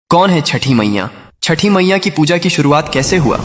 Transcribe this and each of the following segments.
कौन है छठी मैया? छठी मैया की पूजा की शुरुआत कैसे हुआ?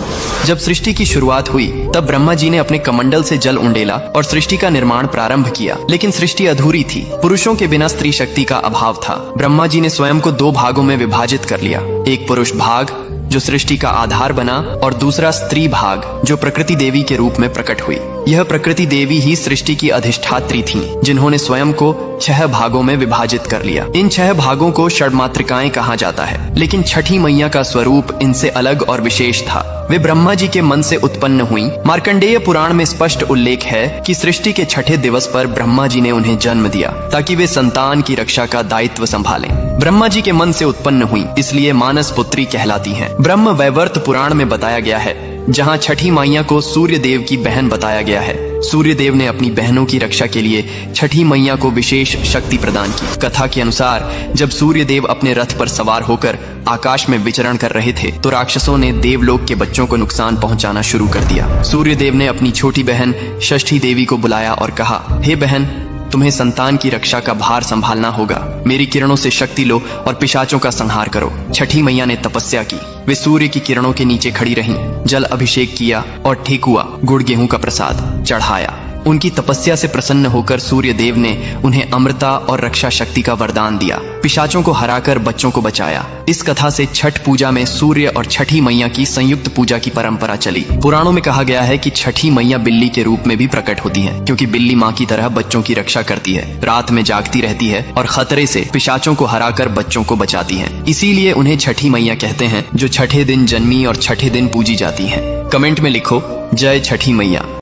जब सृष्टि की शुरुआत हुई तब ब्रह्मा जी ने अपने कमंडल से जल उंडेला और सृष्टि का निर्माण प्रारंभ किया, लेकिन सृष्टि अधूरी थी। पुरुषों के बिना स्त्री शक्ति का अभाव था। ब्रह्मा जी ने स्वयं को दो भागों में विभाजित कर लिया, एक पुरुष भाग जो सृष्टि का आधार बना और दूसरा स्त्री भाग जो प्रकृति देवी के रूप में प्रकट हुई। यह प्रकृति देवी ही सृष्टि की अधिष्ठात्री थीं, जिन्होंने स्वयं को 6 भागों में विभाजित कर लिया। इन 6 भागों को षड्मातृकाएं कहा जाता है, लेकिन छठी मैया का स्वरूप इनसे अलग और विशेष था। वे ब्रह्मा जी के मन से उत्पन्न हुई। मार्कंडेय पुराण में स्पष्ट उल्लेख है कि सृष्टि के छठे दिवस पर ब्रह्मा जी ने उन्हें जन्म दिया ताकि वे संतान की रक्षा का दायित्व संभालें। ब्रह्मा जी के मन से उत्पन्न हुई, इसलिए मानस पुत्री कहलाती हैं। ब्रह्म वैवर्त पुराण में बताया गया है, जहाँ छठी मैया को सूर्य देव की बहन बताया गया है। सूर्य देव ने अपनी बहनों की रक्षा के लिए छठी मैया को विशेष शक्ति प्रदान की। कथा के अनुसार जब सूर्य देव अपने रथ पर सवार होकर आकाश में विचरण कर रहे थे तो राक्षसों ने देवलोक के बच्चों को नुकसान पहुंचाना शुरू कर दिया। सूर्य देव ने अपनी छोटी बहन षष्ठी देवी को बुलाया और कहा, हे बहन, तुम्हें संतान की रक्षा का भार संभालना होगा। मेरी किरणों से शक्ति लो और पिशाचों का संहार करो। छठी मैया ने तपस्या की। वे सूर्य की किरणों के नीचे खड़ी रहीं, जल अभिषेक किया और ठेकुआ गुड़ गेहूं का प्रसाद चढ़ाया। उनकी तपस्या से प्रसन्न होकर सूर्य देव ने उन्हें अमृता और रक्षा शक्ति का वरदान दिया। पिशाचों को हराकर बच्चों को बचाया। इस कथा से छठ पूजा में सूर्य और छठी मैया की संयुक्त पूजा की परंपरा चली। पुराणों में कहा गया है कि छठी मैया बिल्ली के रूप में भी प्रकट होती है, क्योंकि बिल्ली माँ की तरह बच्चों की रक्षा करती है, रात में जागती रहती है और खतरे से पिशाचों को हराकर बच्चों को बचाती है। इसीलिए उन्हें छठी मैया कहते हैं, जो छठे दिन जन्मी और छठे दिन पूजी जाती है। कमेंट में लिखो, जय छठी मैया।